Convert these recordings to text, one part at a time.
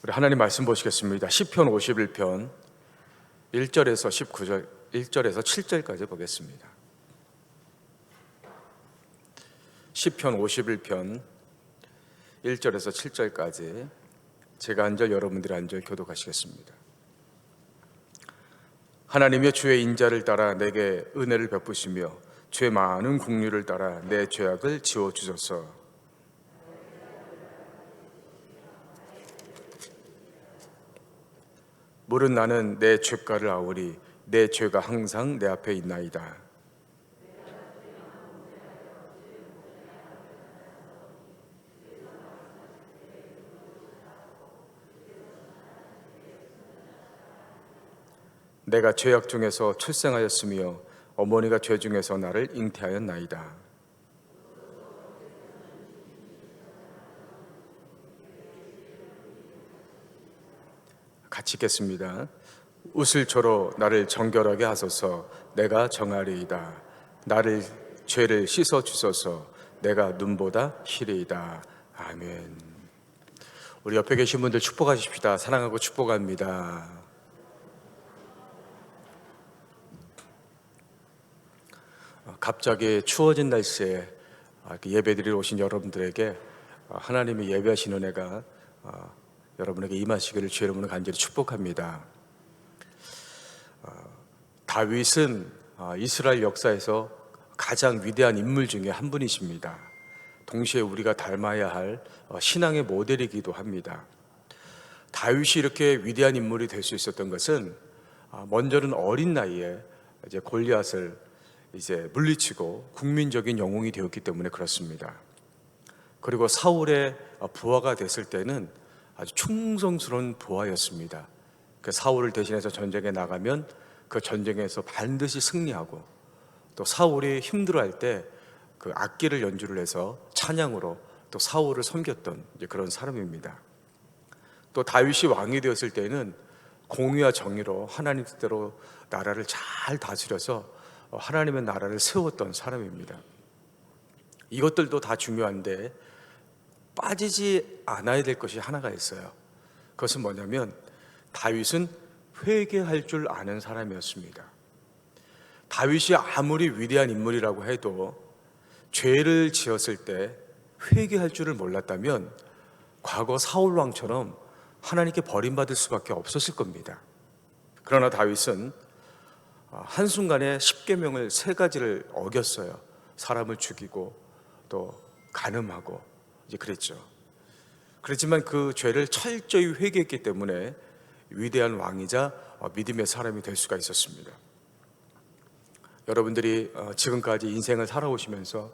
우리 하나님 말씀 보시겠습니다. 시편 51편 1절에서 19절, 1절에서 7절까지 보겠습니다. 시편 51편 1절에서 7절까지 제가 한 절, 여러분들이 한 절 교독하시겠습니다. 하나님의 주의 인자를 따라 내게 은혜를 베푸시며 주의 많은 긍휼을 따라 내 죄악을 지워주소서. 물은 나는 내 죄가를 아우리 내 죄가 항상 내 앞에 있나이다. 내가 죄악 중에서 출생하였으며 어머니가 죄 중에서 나를 잉태하였나이다. 같이 읽겠습니다. 웃을초로 나를 정결하게 하소서. 내가 정하리이다. 나를 죄를 씻어 주소서. 내가 눈보다 희리이다. 아멘. 우리 옆에 계신 분들 축복하십시다. 사랑하고 축복합니다. 갑자기 추워진 날씨에 예배드리러 오신 여러분들에게 하나님이 예배하신 은혜가 여러분에게 임하시기를 주의 이름으로 간절히 축복합니다. 다윗은 이스라엘 역사에서 가장 위대한 인물 중에 한 분이십니다. 동시에 우리가 닮아야 할 신앙의 모델이기도 합니다. 다윗이 이렇게 위대한 인물이 될 수 있었던 것은 먼저는 어린 나이에 이제 골리앗을 물리치고 국민적인 영웅이 되었기 때문에 그렇습니다. 그리고 사울의 부하가 됐을 때는 아주 충성스러운 부하였습니다. 그 사울을 대신해서 전쟁에 나가면 그 전쟁에서 반드시 승리하고, 또 사울이 힘들어할 때 그 악기를 연주를 해서 찬양으로 또 사울을 섬겼던 그런 사람입니다. 또 다윗이 왕이 되었을 때는 공의와 정의로 하나님 뜻대로 나라를 잘 다스려서 하나님의 나라를 세웠던 사람입니다. 이것들도 다 중요한데 빠지지 않아야 될 것이 하나가 있어요. 그것은 뭐냐면 다윗은 회개할 줄 아는 사람이었습니다. 다윗이 아무리 위대한 인물이라고 해도 죄를 지었을 때 회개할 줄을 몰랐다면 과거 사울 왕처럼 하나님께 버림받을 수밖에 없었을 겁니다. 그러나 다윗은 한순간에 십계명을 3가지를 어겼어요. 사람을 죽이고 또 간음하고 그랬죠. 그렇지만 그 죄를 철저히 회개했기 때문에 위대한 왕이자 믿음의 사람이 될 수가 있었습니다. 여러분들이 지금까지 인생을 살아오시면서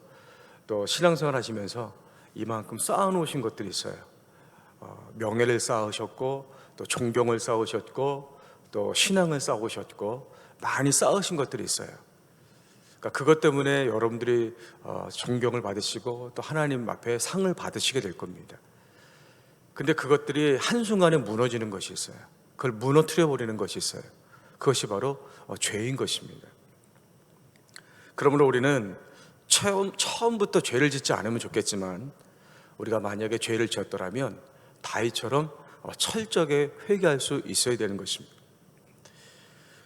또 신앙생활 하시면서 이만큼 쌓아놓으신 것들이 있어요. 명예를 쌓으셨고, 또 존경을 쌓으셨고, 또 신앙을 쌓으셨고, 많이 쌓으신 것들이 있어요. 그러니까 그것 때문에 여러분들이 존경을 받으시고 또 하나님 앞에 상을 받으시게 될 겁니다. 근데 그것들이 한순간에 무너지는 것이 있어요. 그걸 무너뜨려 버리는 것이 있어요. 그것이 바로 죄인 것입니다. 그러므로 우리는 처음부터 죄를 짓지 않으면 좋겠지만, 우리가 만약에 죄를 지었더라면 다윗처럼 철저하게 회개할 수 있어야 되는 것입니다.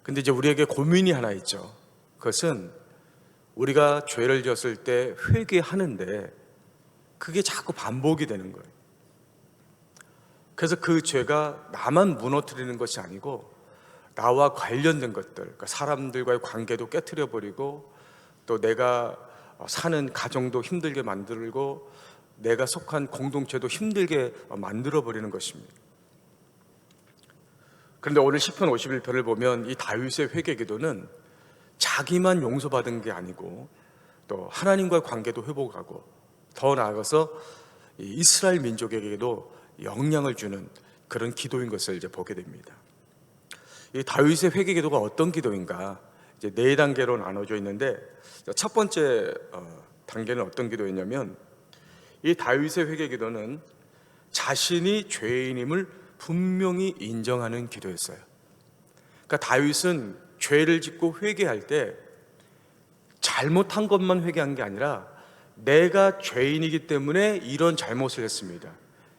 근데 이제 우리에게 고민이 하나 있죠. 그것은 우리가 죄를 지었을 때 회개하는데 그게 자꾸 반복이 되는 거예요. 그래서 그 죄가 나만 무너뜨리는 것이 아니고 나와 관련된 것들, 그러니까 사람들과의 관계도 깨트려 버리고, 또 내가 사는 가정도 힘들게 만들고 내가 속한 공동체도 힘들게 만들어 버리는 것입니다. 그런데 오늘 시편 51편을 보면 이 다윗의 회개 기도는 자기만 용서받은 게 아니고 또 하나님과의 관계도 회복하고, 더 나아가서 이스라엘 민족에게도 영향을 주는 그런 기도인 것을 이제 보게 됩니다. 이 다윗의 회개 기도가 어떤 기도인가? 이제 4단계로 나눠져 있는데, 첫 번째 단계는 어떤 기도였냐면, 이 다윗의 회개 기도는 자신이 죄인임을 분명히 인정하는 기도였어요. 그러니까 다윗은 죄를 짓고 회개할 때 잘못한 것만 회개한 게 아니라 내가 죄인이기 때문에 이런 잘못을 했습니다,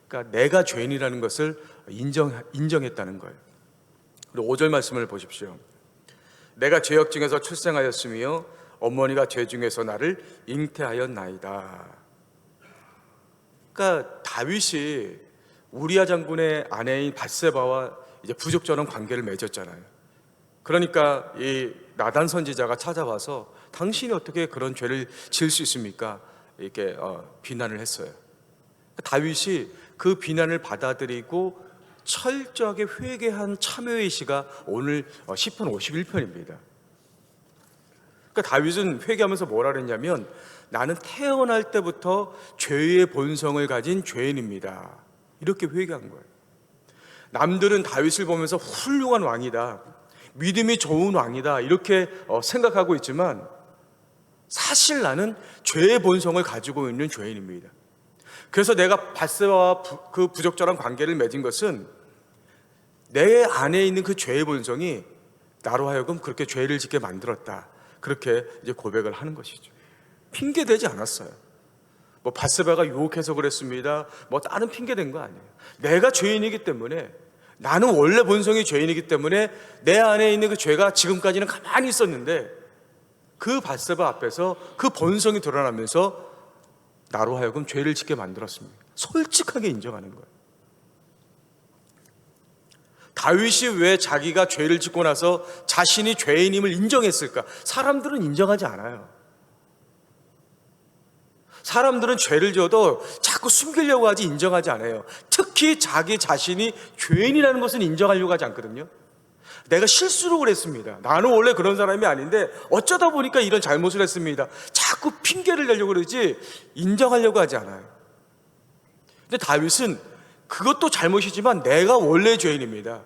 그러니까 내가 죄인이라는 것을 인정했다는 거예요. 그리고 5절 말씀을 보십시오. 내가 죄악 중에서 출생하였으며 어머니가 죄 중에서 나를 잉태하였나이다. 그러니까 다윗이 우리아 장군의 아내인 밧세바와 이제 부적절한 관계를 맺었잖아요. 그러니까 이 나단 선지자가 찾아와서 당신이 어떻게 그런 죄를 지을 수 있습니까? 이렇게 비난을 했어요. 다윗이 그 비난을 받아들이고 철저하게 회개한 참회의 시가 오늘 시편 51편입니다. 그러니까 다윗은 회개하면서 뭐라 그랬냐면 나는 태어날 때부터 죄의 본성을 가진 죄인입니다. 이렇게 회개한 거예요. 남들은 다윗을 보면서 훌륭한 왕이다, 믿음이 좋은 왕이다 이렇게 생각하고 있지만 사실 나는 죄의 본성을 가지고 있는 죄인입니다. 그래서 내가 밧세바와 그 부적절한 관계를 맺은 것은 내 안에 있는 그 죄의 본성이 나로 하여금 그렇게 죄를 짓게 만들었다, 그렇게 이제 고백을 하는 것이죠. 핑계 대지 않았어요. 뭐 밧세바가 유혹해서 그랬습니다, 뭐 다른 핑계 댄 거 아니에요. 내가 죄인이기 때문에, 나는 원래 본성이 죄인이기 때문에 내 안에 있는 그 죄가 지금까지는 가만히 있었는데 그 밧세바 앞에서 그 본성이 드러나면서 나로 하여금 죄를 짓게 만들었습니다. 솔직하게 인정하는 거예요. 다윗이 왜 자기가 죄를 짓고 나서 자신이 죄인임을 인정했을까? 사람들은 인정하지 않아요. 사람들은 죄를 지어도 자꾸 숨기려고 하지 인정하지 않아요. 특히 자기 자신이 죄인이라는 것은 인정하려고 하지 않거든요. 내가 실수로 그랬습니다, 나는 원래 그런 사람이 아닌데 어쩌다 보니까 이런 잘못을 했습니다, 자꾸 핑계를 내려고 그러지 인정하려고 하지 않아요. 근데 다윗은 그것도 잘못이지만 내가 원래 죄인입니다,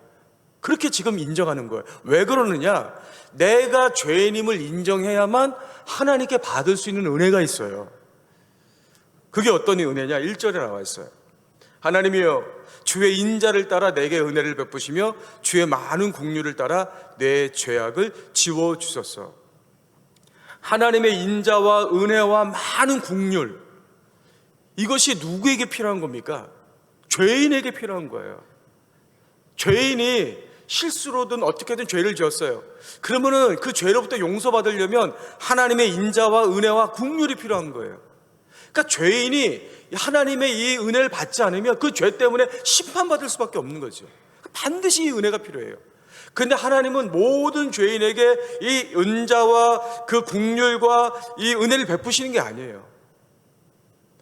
그렇게 지금 인정하는 거예요. 왜 그러느냐? 내가 죄인임을 인정해야만 하나님께 받을 수 있는 은혜가 있어요. 그게 어떤 은혜냐? 1절에 나와 있어요. 하나님이여 주의 인자를 따라 내게 은혜를 베푸시며 주의 많은 긍휼을 따라 내 죄악을 지워주소서. 하나님의 인자와 은혜와 많은 긍휼, 이것이 누구에게 필요한 겁니까? 죄인에게 필요한 거예요. 죄인이 실수로든 어떻게든 죄를 지었어요. 그러면은 그 죄로부터 용서받으려면 하나님의 인자와 은혜와 긍휼이 필요한 거예요. 그러니까 죄인이 하나님의 이 은혜를 받지 않으면 그 죄 때문에 심판받을 수밖에 없는 거죠. 반드시 이 은혜가 필요해요. 그런데 하나님은 모든 죄인에게 이 은자와 그 긍휼과 이 은혜를 베푸시는 게 아니에요.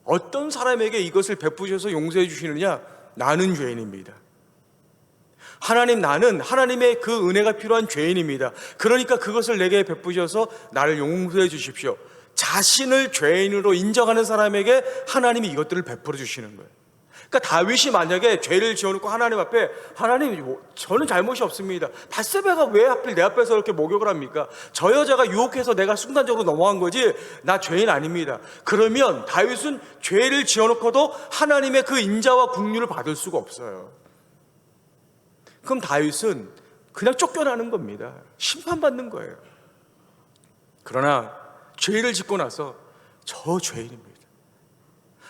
어떤 사람에게 이것을 베푸셔서 용서해 주시느냐? 나는 죄인입니다. 하나님, 나는 하나님의 그 은혜가 필요한 죄인입니다. 그러니까 그것을 내게 베푸셔서 나를 용서해 주십시오. 자신을 죄인으로 인정하는 사람에게 하나님이 이것들을 베풀어 주시는 거예요. 그러니까 다윗이 만약에 죄를 지어놓고 하나님 앞에, 하나님 저는 잘못이 없습니다, 밧세바가 왜 하필 내 앞에서 이렇게 목욕을 합니까? 저 여자가 유혹해서 내가 순간적으로 넘어간 거지 나 죄인 아닙니다. 그러면 다윗은 죄를 지어놓고도 하나님의 그 인자와 긍휼을 받을 수가 없어요. 그럼 다윗은 그냥 쫓겨나는 겁니다. 심판받는 거예요. 그러나 죄를 짓고 나서 저 죄인입니다,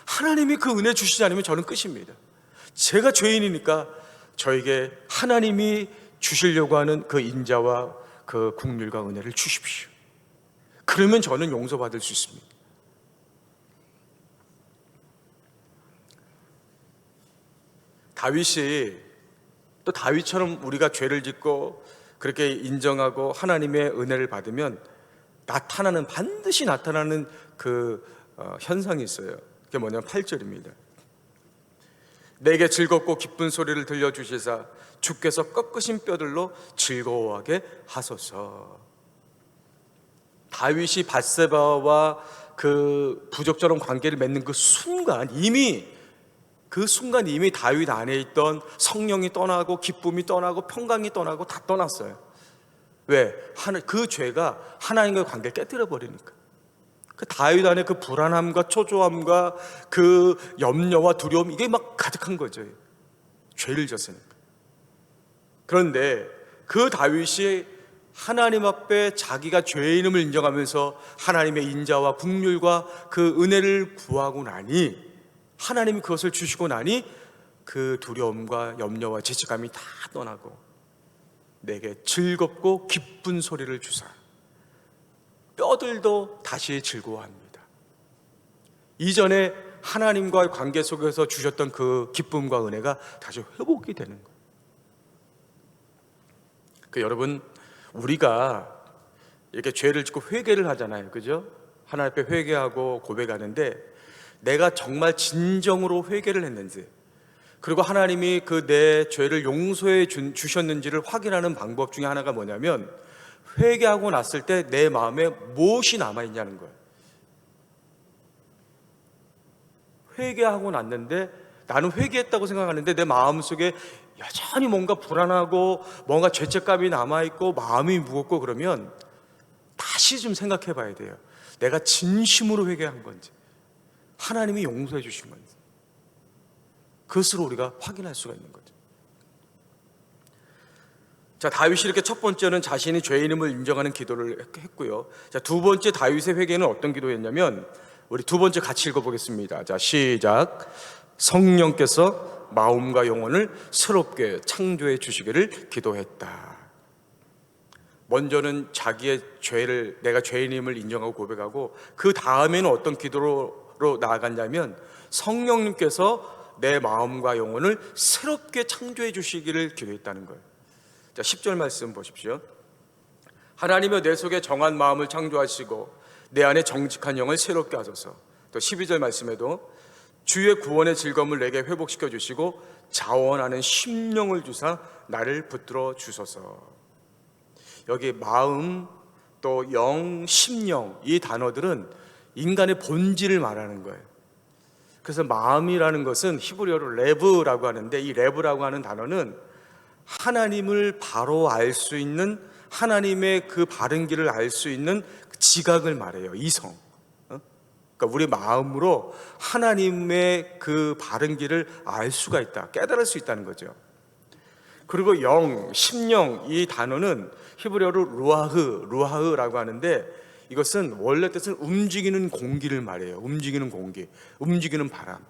하나님이 그 은혜 주시지 않으면 저는 끝입니다. 제가 죄인이니까 저에게 하나님이 주시려고 하는 그 인자와 그 긍휼과 은혜를 주십시오. 그러면 저는 용서받을 수 있습니다. 다윗이 또 다윗처럼 우리가 죄를 짓고 그렇게 인정하고 하나님의 은혜를 받으면 반드시 나타나는 그 현상이 있어요. 그게 뭐냐면 8절입니다. 내게 즐겁고 기쁜 소리를 들려주시사 주께서 꺾으신 뼈들로 즐거워하게 하소서. 다윗이 밧세바와 그 부적절한 관계를 맺는 그 순간 이미 다윗 안에 있던 성령이 떠나고 기쁨이 떠나고 평강이 떠나고 다 떠났어요. 왜? 그 죄가 하나님과의 관계를 깨뜨려 버리니까. 그 다윗 안에 그 불안함과 초조함과 그 염려와 두려움, 이게 막 가득한 거죠. 죄를 졌으니까. 그런데 그 다윗이 하나님 앞에 자기가 죄인임을 인정하면서 하나님의 인자와 긍휼과 그 은혜를 구하고 나니, 하나님이 그것을 주시고 나니 그 두려움과 염려와 죄책감이 다 떠나고 내게 즐겁고 기쁜 소리를 주사 뼈들도 다시 즐거워합니다. 이전에 하나님과의 관계 속에서 주셨던 그 기쁨과 은혜가 다시 회복이 되는 거예요. 여러분, 우리가 이렇게 죄를 짓고 회개를 하잖아요, 그죠? 하나님 앞에 회개하고 고백하는데 내가 정말 진정으로 회개를 했는지, 그리고 하나님이 그 내 죄를 용서해 주셨는지를 확인하는 방법 중에 하나가 뭐냐면, 회개하고 났을 때 내 마음에 무엇이 남아있냐는 거예요. 회개하고 났는데 나는 회개했다고 생각하는데 내 마음속에 여전히 뭔가 불안하고 뭔가 죄책감이 남아있고 마음이 무겁고 그러면 다시 좀 생각해 봐야 돼요. 내가 진심으로 회개한 건지, 하나님이 용서해 주신 건지, 그것을 우리가 확인할 수가 있는 거죠. 자, 다윗이 이렇게 첫 번째는 자신이 죄인임을 인정하는 기도를 했고요. 자, 두 번째 다윗의 회개는 어떤 기도였냐면, 우리 두 번째 같이 읽어보겠습니다. 자, 시작. 성령께서 마음과 영혼을 새롭게 창조해 주시기를 기도했다. 먼저는 자기의 죄를, 내가 죄인임을 인정하고 고백하고, 그 다음에는 어떤 기도로 나아갔냐면 성령님께서 내 마음과 영혼을 새롭게 창조해 주시기를 기도했다는 거예요. 자, 10절 말씀 보십시오. 하나님여 내 속에 정한 마음을 창조하시고 내 안에 정직한 영을 새롭게 하소서. 또 12절 말씀에도 주의 구원의 즐거움을 내게 회복시켜 주시고 자원하는 심령을 주사 나를 붙들어 주소서. 여기 마음, 또 영, 심령, 이 단어들은 인간의 본질을 말하는 거예요. 그래서 마음이라는 것은 히브리어로 레브라고 하는데, 이 레브라고 하는 단어는 하나님을 바로 알 수 있는, 하나님의 그 바른 길을 알 수 있는 지각을 말해요. 이성. 그러니까 우리 마음으로 하나님의 그 바른 길을 알 수가 있다, 깨달을 수 있다는 거죠. 그리고 영, 심령, 이 단어는 히브리어로 루아흐라고 하는데, 이것은 원래 뜻은 움직이는 공기를 말해요. 움직이는 공기, 움직이는 바람.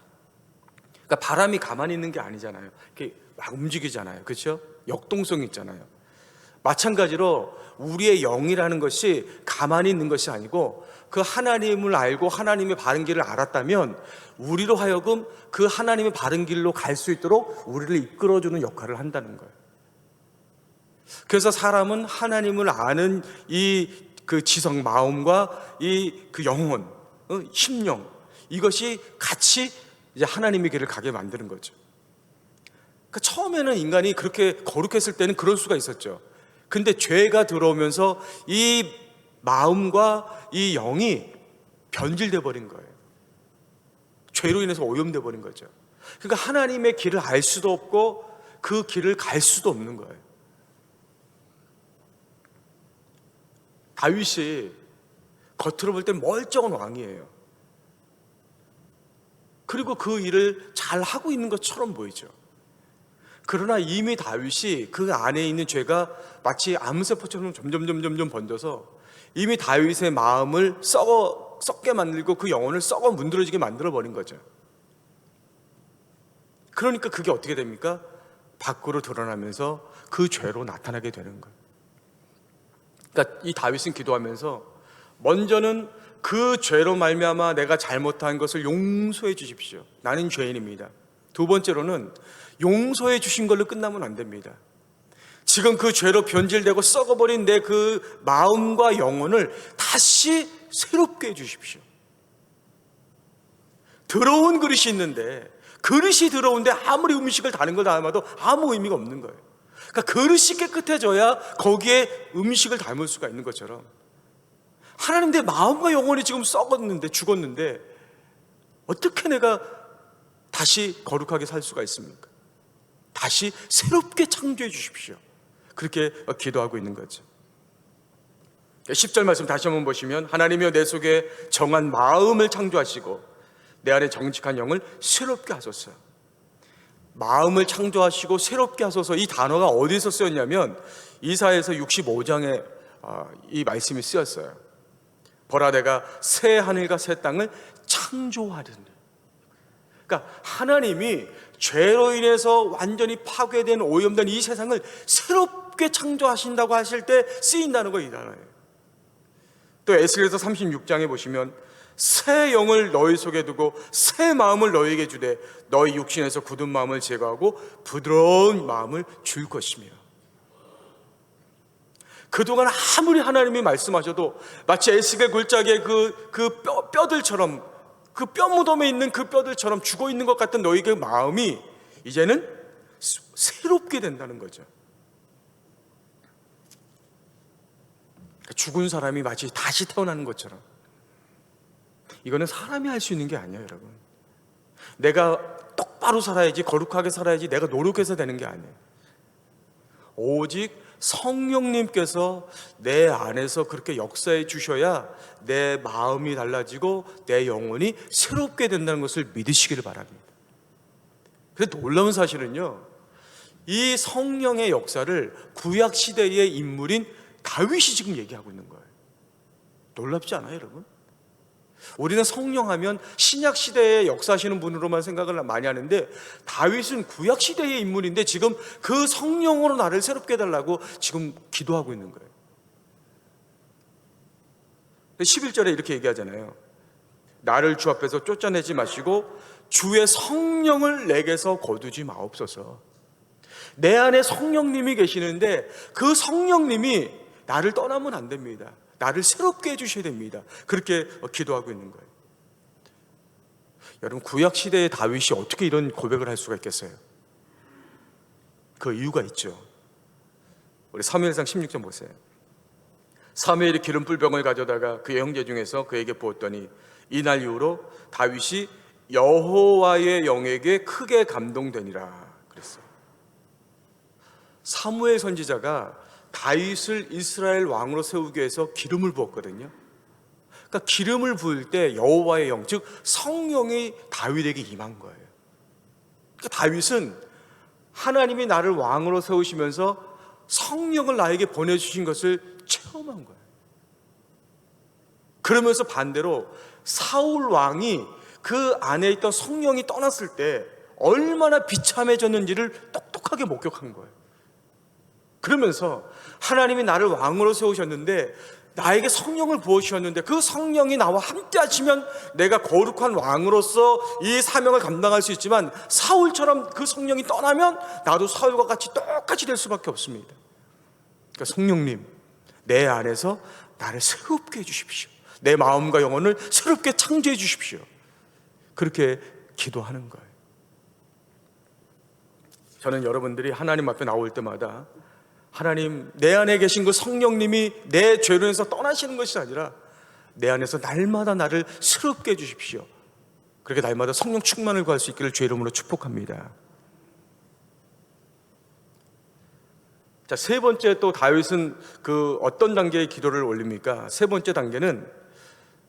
그러니까 바람이 가만히 있는 게 아니잖아요. 이렇게 막 움직이잖아요, 그렇죠? 역동성이 있잖아요. 마찬가지로 우리의 영이라는 것이 가만히 있는 것이 아니고, 그 하나님을 알고 하나님의 바른 길을 알았다면 우리로 하여금 그 하나님의 바른 길로 갈 수 있도록 우리를 이끌어주는 역할을 한다는 거예요. 그래서 사람은 하나님을 아는 이 그 지성, 마음과 이 그 영혼, 심령, 이것이 같이 이제 하나님의 길을 가게 만드는 거죠. 그러니까 처음에는 인간이 그렇게 거룩했을 때는 그럴 수가 있었죠. 근데 죄가 들어오면서 이 마음과 이 영이 변질돼 버린 거예요. 죄로 인해서 오염돼 버린 거죠. 그러니까 하나님의 길을 알 수도 없고 그 길을 갈 수도 없는 거예요. 다윗이 겉으로 볼 때 멀쩡한 왕이에요. 그리고 그 일을 잘 하고 있는 것처럼 보이죠. 그러나 이미 다윗이 그 안에 있는 죄가 마치 암세포처럼 점점 번져서 이미 다윗의 마음을 썩게 만들고 그 영혼을 썩어 문드러지게 만들어 버린 거죠. 그러니까 그게 어떻게 됩니까? 밖으로 드러나면서 그 죄로 나타나게 되는 거예요. 그러니까 이 다윗은 기도하면서 먼저는 그 죄로 말미암아 내가 잘못한 것을 용서해 주십시오. 나는 죄인입니다. 두 번째로는 용서해 주신 걸로 끝나면 안 됩니다. 지금 그 죄로 변질되고 썩어버린 내 그 마음과 영혼을 다시 새롭게 해 주십시오. 더러운 그릇이 있는데, 그릇이 더러운데 아무리 음식을 다른 걸 담아도 아무 의미가 없는 거예요. 그러니까 그릇이 깨끗해져야 거기에 음식을 담을 수가 있는 것처럼, 하나님 내 마음과 영혼이 지금 썩었는데, 죽었는데 어떻게 내가 다시 거룩하게 살 수가 있습니까? 다시 새롭게 창조해 주십시오. 그렇게 기도하고 있는 거죠. 10절 말씀 다시 한번 보시면, 하나님이여 내 속에 정한 마음을 창조하시고 내 안에 정직한 영을 새롭게 하소서. 마음을 창조하시고 새롭게 하소서, 이 단어가 어디서 쓰였냐면 이사야서 65장에 이 말씀이 쓰였어요. 보라 내가 새 하늘과 새 땅을 창조하리니. 그러니까 그러니까 하나님이 죄로 인해서 완전히 파괴된 오염된 이 세상을 새롭게 창조하신다고 하실 때 쓰인다는 거 이 단어예요. 또 에스겔서 36장에 보시면 새 영을 너희 속에 두고 새 마음을 너희에게 주되 너희 육신에서 굳은 마음을 제거하고 부드러운 마음을 줄 것이며, 그동안 아무리 하나님이 말씀하셔도 마치 에스겔 골짜기의 그 뼈들처럼, 그 뼈 무덤에 있는 그 뼈들처럼 죽어 있는 것 같은 너희의 마음이 이제는 새롭게 된다는 거죠. 죽은 사람이 마치 다시 태어나는 것처럼. 이거는 사람이 할 수 있는 게 아니에요, 여러분. 내가 똑바로 살아야지, 거룩하게 살아야지, 내가 노력해서 되는 게 아니에요. 오직 성령님께서 내 안에서 그렇게 역사해 주셔야 내 마음이 달라지고 내 영혼이 새롭게 된다는 것을 믿으시기를 바랍니다. 그런데 놀라운 사실은요, 이 성령의 역사를 구약 시대의 인물인 다윗이 지금 얘기하고 있는 거예요. 놀랍지 않아요, 여러분? 우리는 성령하면 신약 시대에 역사하시는 분으로만 생각을 많이 하는데, 다윗은 구약 시대의 인물인데 지금 그 성령으로 나를 새롭게 해달라고 지금 기도하고 있는 거예요. 11절에 이렇게 얘기하잖아요. 나를 주 앞에서 쫓아내지 마시고 주의 성령을 내게서 거두지 마옵소서. 내 안에 성령님이 계시는데 그 성령님이 나를 떠나면 안 됩니다. 나를 새롭게 해주셔야 됩니다. 그렇게 기도하고 있는 거예요. 여러분, 구약시대의 다윗이 어떻게 이런 고백을 할 수가 있겠어요? 그 이유가 있죠. 우리 사무엘상 16장 보세요. 사무엘이 기름 뿔병을 가져다가 그의 형제 중에서 그에게 부었더니 이날 이후로 다윗이 여호와의 영에게 크게 감동되니라 그랬어요. 사무엘 선지자가 다윗을 이스라엘 왕으로 세우기 위해서 기름을 부었거든요. 그러니까 기름을 부을 때 여호와의 영, 즉 성령이 다윗에게 임한 거예요. 그러니까 다윗은 하나님이 나를 왕으로 세우시면서 성령을 나에게 보내주신 것을 체험한 거예요. 그러면서 반대로 사울 왕이 그 안에 있던 성령이 떠났을 때 얼마나 비참해졌는지를 똑똑하게 목격한 거예요. 그러면서 하나님이 나를 왕으로 세우셨는데, 나에게 성령을 부어주셨는데 그 성령이 나와 함께 하시면 내가 거룩한 왕으로서 이 사명을 감당할 수 있지만, 사울처럼 그 성령이 떠나면 나도 사울과 같이 똑같이 될 수밖에 없습니다. 그러니까 성령님, 내 안에서 나를 새롭게 해주십시오. 내 마음과 영혼을 새롭게 창조해 주십시오. 그렇게 기도하는 거예요. 저는 여러분들이 하나님 앞에 나올 때마다 하나님, 내 안에 계신 그 성령님이 내 죄로 인해서 떠나시는 것이 아니라 내 안에서 날마다 나를 새롭게 해주십시오. 그렇게 날마다 성령 충만을 구할 수 있기를 주의 이름으로 축복합니다. 자, 세 번째, 또 다윗은 그 어떤 단계의 기도를 올립니까? 세 번째 단계는,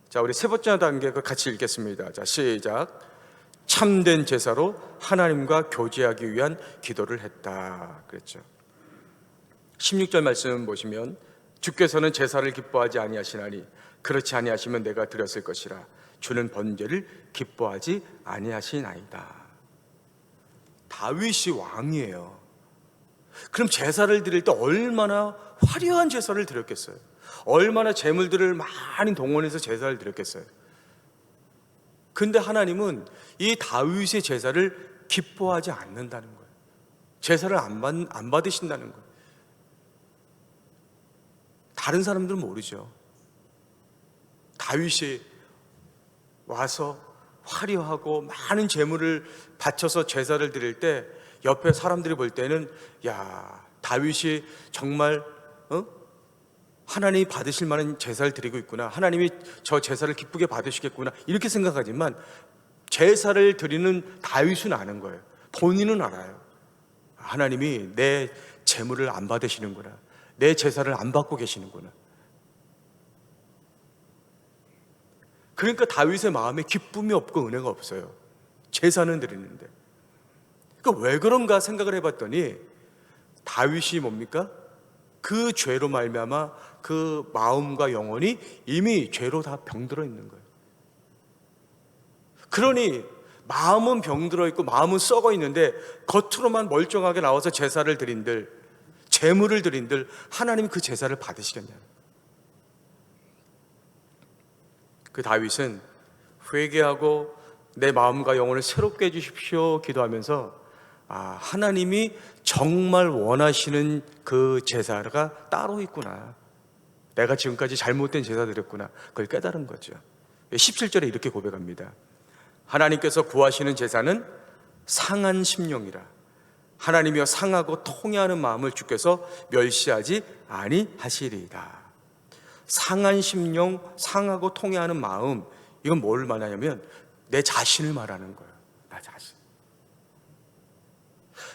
자, 우리 세 번째 단계 같이 읽겠습니다. 자, 시작. 참된 제사로 하나님과 교제하기 위한 기도를 했다 그랬죠. 16절 말씀 보시면 주께서는 제사를 기뻐하지 아니하시나니 그렇지 아니하시면 내가 드렸을 것이라 주는 번제를 기뻐하지 아니하시나이다. 다윗이 왕이에요. 그럼 제사를 드릴 때 얼마나 화려한 제사를 드렸겠어요? 얼마나 재물들을 많이 동원해서 제사를 드렸겠어요? 근데 하나님은 이 다윗의 제사를 기뻐하지 않는다는 거예요. 제사를 안 받으신다는 거예요. 다른 사람들은 모르죠. 다윗이 와서 화려하고 많은 제물을 바쳐서 제사를 드릴 때 옆에 사람들이 볼 때는, 야, 다윗이 정말 하나님이 받으실 만한 제사를 드리고 있구나, 하나님이 저 제사를 기쁘게 받으시겠구나, 이렇게 생각하지만 제사를 드리는 다윗은 아는 거예요. 본인은 알아요. 하나님이 내 제물을 안 받으시는구나, 내 제사를 안 받고 계시는구나. 그러니까 다윗의 마음에 기쁨이 없고 은혜가 없어요. 제사는 드리는데. 그러니까 왜 그런가 생각을 해봤더니, 다윗이 뭡니까? 그 죄로 말미암아 그 마음과 영혼이 이미 죄로 다 병들어 있는 거예요. 그러니 마음은 병들어 있고 마음은 썩어 있는데 겉으로만 멀쩡하게 나와서 제사를 드린들, 제물을 드린들 하나님이 그 제사를 받으시겠냐. 그 다윗은 회개하고 내 마음과 영혼을 새롭게 해주십시오 기도하면서 하나님이 정말 원하시는 그 제사가 따로 있구나, 내가 지금까지 잘못된 제사 드렸구나, 그걸 깨달은 거죠. 17절에 이렇게 고백합니다. 하나님께서 구하시는 제사는 상한 심령이라. 하나님이여 상하고 통회하는 마음을 주께서 멸시하지 아니하시리이다. 상한 심령, 상하고 통회하는 마음, 이건 뭘 말하냐면 내 자신을 말하는 거예요. 나 자신.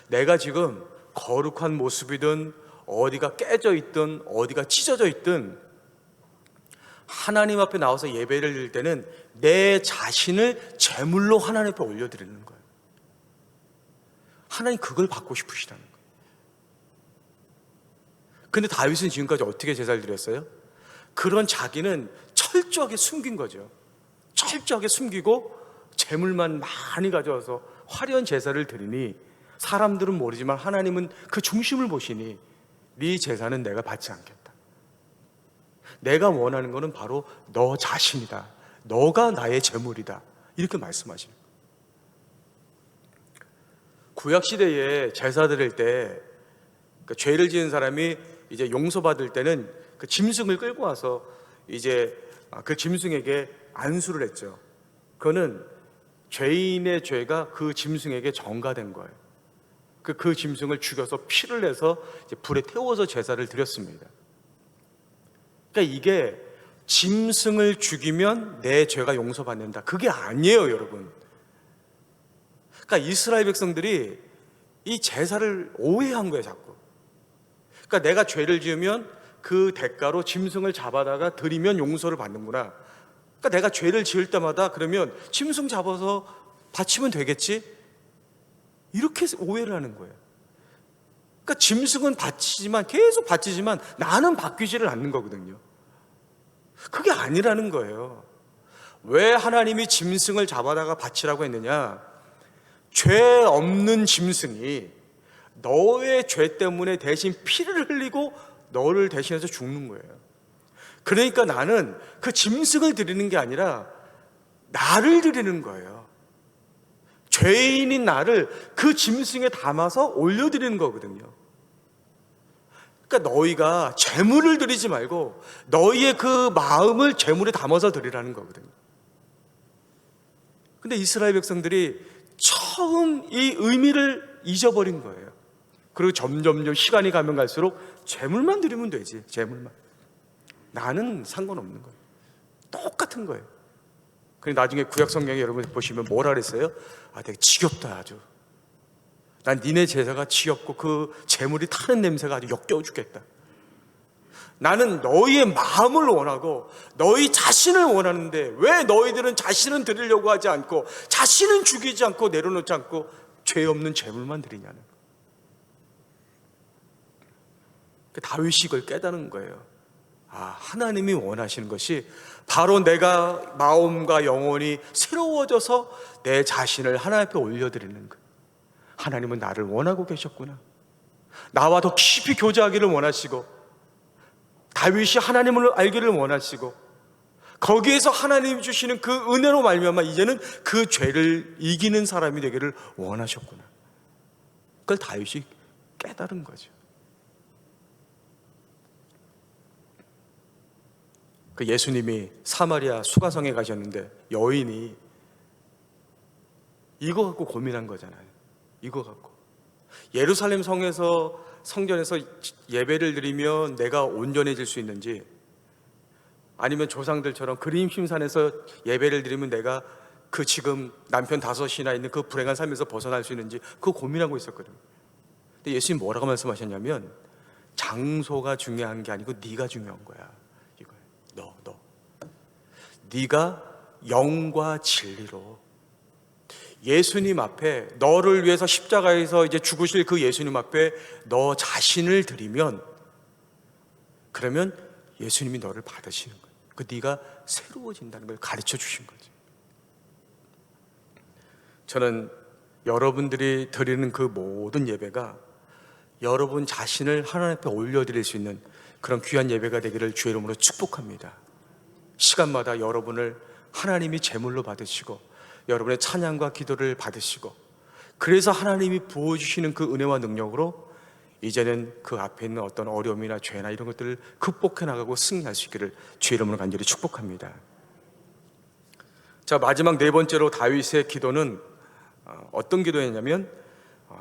내가 지금 거룩한 모습이든 어디가 깨져 있든 어디가 찢어져 있든 하나님 앞에 나와서 예배를 드릴 때는 내 자신을 제물로 하나님 앞에 올려드리는 거예요. 하나님 그걸 받고 싶으시다는 거예요. 근데 다윗은 지금까지 어떻게 제사를 드렸어요? 그런 자기는 철저하게 숨긴 거죠. 철저하게 숨기고 제물만 많이 가져와서 화려한 제사를 드리니 사람들은 모르지만 하나님은 그 중심을 보시니 네 제사는 내가 받지 않겠다. 내가 원하는 것은 바로 너 자신이다. 너가 나의 제물이다. 이렇게 말씀하시는 거예요. 구약시대에 제사 드릴 때 죄를 지은 사람이 이제 용서받을 때는 그 짐승을 끌고 와서 이제 그 짐승에게 안수를 했죠. 그거는 죄인의 죄가 그 짐승에게 전가된 거예요. 그 짐승을 죽여서 피를 내서 이제 불에 태워서 제사를 드렸습니다. 그러니까 이게 짐승을 죽이면 내 죄가 용서받는다, 그게 아니에요, 여러분. 그러니까 이스라엘 백성들이 이 제사를 오해한 거예요, 자꾸. 그러니까 내가 죄를 지으면 그 대가로 짐승을 잡아다가 드리면 용서를 받는구나. 그러니까 내가 죄를 지을 때마다 그러면 짐승 잡아서 바치면 되겠지? 이렇게 오해를 하는 거예요. 그러니까 짐승은 바치지만, 계속 바치지만 나는 바뀌지를 않는 거거든요. 그게 아니라는 거예요. 왜 하나님이 짐승을 잡아다가 바치라고 했느냐? 죄 없는 짐승이 너의 죄 때문에 대신 피를 흘리고 너를 대신해서 죽는 거예요. 그러니까 나는 그 짐승을 드리는 게 아니라 나를 드리는 거예요. 죄인인 나를 그 짐승에 담아서 올려드리는 거거든요. 그러니까 너희가 제물을 드리지 말고 너희의 그 마음을 제물에 담아서 드리라는 거거든요. 근데 이스라엘 백성들이 처음 이 의미를 잊어버린 거예요. 그리고 점점 시간이 가면 갈수록 제물만 드리면 되지, 제물만. 나는 상관없는 거예요. 똑같은 거예요. 그리고 나중에 구약 성경에 여러분 보시면 뭐라 그랬어요? 되게 지겹다, 아주. 난 니네 제사가 지겹고 그 제물이 타는 냄새가 아주 역겨워 죽겠다. 나는 너희의 마음을 원하고 너희 자신을 원하는데 왜 너희들은 자신은 드리려고 하지 않고 자신은 죽이지 않고 내려놓지 않고 죄 없는 제물만 드리냐는 거예요. 다윗이 이걸 깨달은 거예요. 하나님이 원하시는 것이 바로 내가 마음과 영혼이 새로워져서 내 자신을 하나님 앞에 올려드리는 거예요. 하나님은 나를 원하고 계셨구나. 나와 더 깊이 교제하기를 원하시고 다윗이 하나님을 알기를 원하시고 거기에서 하나님이 주시는 그 은혜로 말미암아 이제는 그 죄를 이기는 사람이 되기를 원하셨구나. 그걸 다윗이 깨달은 거죠. 그 예수님이 사마리아 수가성에 가셨는데 여인이 이거 갖고 고민한 거잖아요. 이거 갖고 예루살렘 성전에서 예배를 드리면 내가 온전해질 수 있는지, 아니면 조상들처럼 그림 심산에서 예배를 드리면 내가 그 지금 남편 5이나 있는 그 불행한 삶에서 벗어날 수 있는지 그거 고민하고 있었거든요. 근데 예수님 뭐라고 말씀하셨냐면 장소가 중요한 게 아니고 네가 중요한 거야. 이거예요. 네가 영과 진리로 예수님 앞에, 너를 위해서 십자가에서 이제 죽으실 그 예수님 앞에 너 자신을 드리면, 그러면 예수님이 너를 받으시는 거예요. 네가 새로워진다는 걸 가르쳐 주신 거죠. 저는 여러분들이 드리는 그 모든 예배가 여러분 자신을 하나님 앞에 올려드릴 수 있는 그런 귀한 예배가 되기를 주의 이름으로 축복합니다. 시간마다 여러분을 하나님이 제물로 받으시고 여러분의 찬양과 기도를 받으시고, 그래서 하나님이 부어주시는 그 은혜와 능력으로 이제는 그 앞에 있는 어떤 어려움이나 죄나 이런 것들을 극복해 나가고 승리할 수 있기를 주의 이름으로 간절히 축복합니다. 자, 마지막 네 번째로 다윗의 기도는 어떤 기도였냐면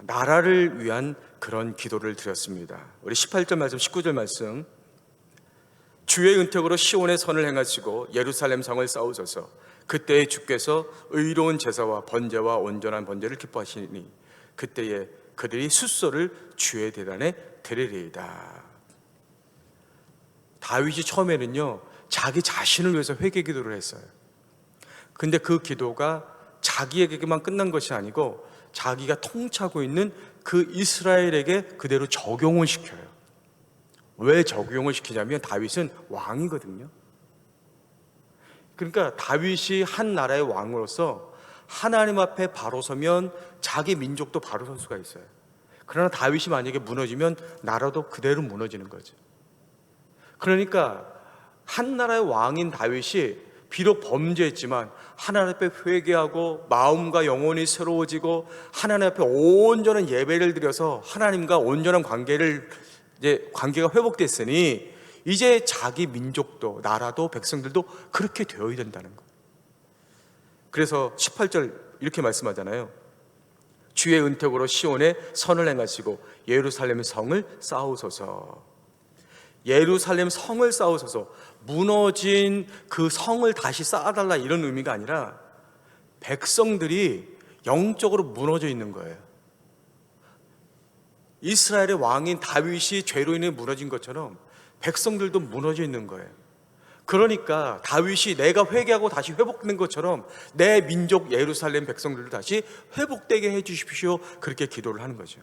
나라를 위한 그런 기도를 드렸습니다. 우리 18절 말씀, 19절 말씀. 주의 은택으로 시온의 선을 행하시고 예루살렘 성을 쌓으소서. 그때에 주께서 의로운 제사와 번제와 온전한 번제를 기뻐하시니 그때에 그들이 숫소를 주의 대단에 드리리이다. 다윗이 처음에는요 자기 자신을 위해서 회개 기도를 했어요. 근데 그 기도가 자기에게만 끝난 것이 아니고 자기가 통치하고 있는 그 이스라엘에게 그대로 적용을 시켜요. 왜 적용을 시키냐면 다윗은 왕이거든요. 그러니까 다윗이 한 나라의 왕으로서 하나님 앞에 바로 서면 자기 민족도 바로 설 수가 있어요. 그러나 다윗이 만약에 무너지면 나라도 그대로 무너지는 거죠. 그러니까 한 나라의 왕인 다윗이 비록 범죄했지만 하나님 앞에 회개하고 마음과 영혼이 새로워지고 하나님 앞에 온전한 예배를 드려서 하나님과 온전한 관계가 회복됐으니 이제 자기 민족도 나라도 백성들도 그렇게 되어야 된다는 거예요. 그래서 18절 이렇게 말씀하잖아요. 주의 은택으로 시온에 선을 행하시고 예루살렘 성을 쌓으소서. 예루살렘 성을 쌓으소서. 무너진 그 성을 다시 쌓아달라 이런 의미가 아니라 백성들이 영적으로 무너져 있는 거예요. 이스라엘의 왕인 다윗이 죄로 인해 무너진 것처럼 백성들도 무너져 있는 거예요. 그러니까 다윗이 내가 회개하고 다시 회복된 것처럼 내 민족 예루살렘 백성들도 다시 회복되게 해 주십시오, 그렇게 기도를 하는 거죠.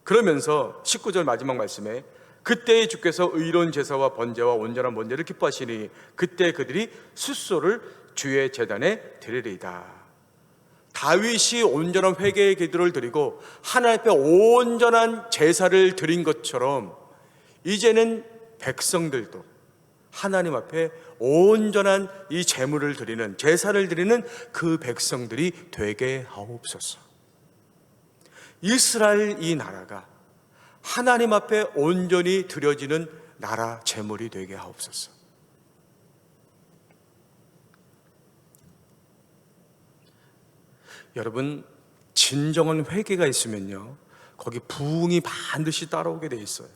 그러면서 19절 마지막 말씀에 그때에 주께서 의로운 제사와 번제와 온전한 번제를 기뻐하시니 그때 그들이 숫소를 주의 제단에 드리리이다. 다윗이 온전한 회개의 기도를 드리고 하나님 앞에 온전한 제사를 드린 것처럼 이제는 백성들도 하나님 앞에 온전한 이 제물을 드리는, 제사를 드리는 그 백성들이 되게 하옵소서. 이스라엘 이 나라가 하나님 앞에 온전히 드려지는 나라 제물이 되게 하옵소서. 여러분, 진정한 회개가 있으면요 거기 부흥이 반드시 따라오게 돼 있어요.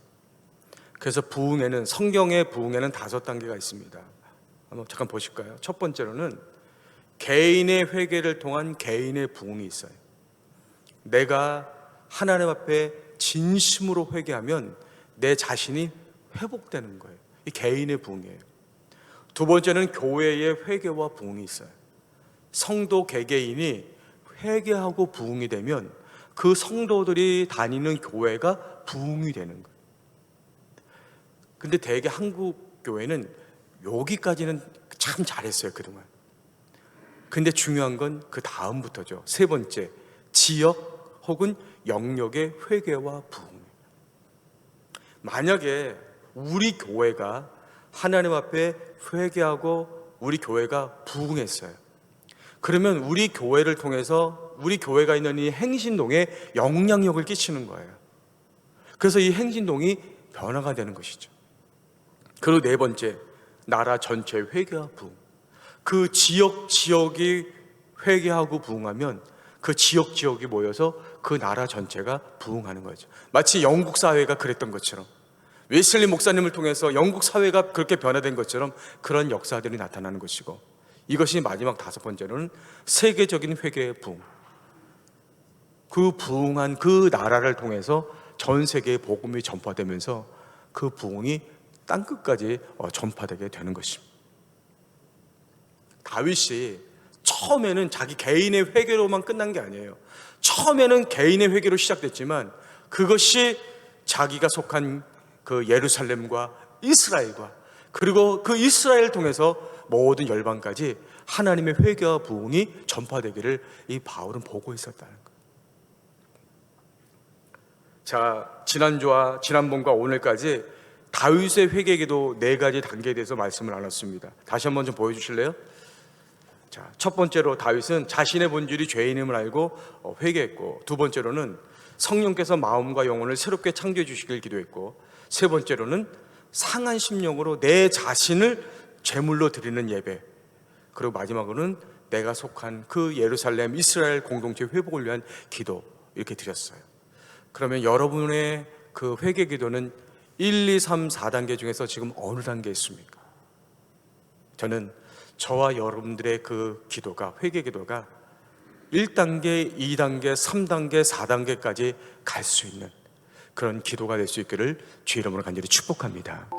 그래서 부흥에는, 성경의 부흥에는 5단계가 있습니다. 한번 잠깐 보실까요? 첫 번째로는 개인의 회개를 통한 개인의 부흥이 있어요. 내가 하나님 앞에 진심으로 회개하면 내 자신이 회복되는 거예요. 이 개인의 부흥이에요. 두 번째는 교회의 회개와 부흥이 있어요. 성도 개개인이 회개하고 부흥이 되면 그 성도들이 다니는 교회가 부흥이 되는 거예요. 근데 대개 한국 교회는 여기까지는 참 잘했어요, 그동안. 근데 중요한 건 그 다음부터죠. 세 번째, 지역 혹은 영역의 회개와 부흥. 만약에 우리 교회가 하나님 앞에 회개하고 우리 교회가 부흥했어요. 그러면 우리 교회를 통해서 우리 교회가 있는 이 행신동에 영향력을 끼치는 거예요. 그래서 이 행신동이 변화가 되는 것이죠. 그리고 네 번째, 나라 전체 회개와 부흥. 그 지역이 회개하고 부흥하면 그 지역이 모여서 그 나라 전체가 부흥하는 거죠. 마치 영국 사회가 그랬던 것처럼, 웨슬리 목사님을 통해서 영국 사회가 그렇게 변화된 것처럼 그런 역사들이 나타나는 것이고, 이것이 마지막 5번째로는 세계적인 회개의 부흥. 그 부흥한 그 나라를 통해서 전 세계에 복음이 전파되면서 그 부흥이 땅끝까지 전파되게 되는 것입니다. 다윗이 처음에는 자기 개인의 회개로만 끝난 게 아니에요. 처음에는 개인의 회개로 시작됐지만 그것이 자기가 속한 그 예루살렘과 이스라엘과, 그리고 그 이스라엘을 통해서 모든 열방까지 하나님의 회개와 부흥이 전파되기를 이 바울은 보고 있었다는 거예요. 자, 지난주와 지난번과 오늘까지 다윗의 회개기도 4가지 단계에 대해서 말씀을 나눴습니다. 다시 한번 좀 보여주실래요? 자, 첫 번째로 다윗은 자신의 본질이 죄인임을 알고 회개했고, 두 번째로는 성령께서 마음과 영혼을 새롭게 창조해 주시길 기도했고, 세 번째로는 상한 심령으로 내 자신을 제물로 드리는 예배, 그리고 마지막으로는 내가 속한 그 예루살렘 이스라엘 공동체 회복을 위한 기도, 이렇게 드렸어요. 그러면 여러분의 그 회개 기도는 1, 2, 3, 4단계 중에서 지금 어느 단계에 있습니까? 저는 저와 여러분들의 그 기도가, 회개 기도가 1단계, 2단계, 3단계, 4단계까지 갈 수 있는 그런 기도가 될 수 있기를 주의 이름으로 간절히 축복합니다.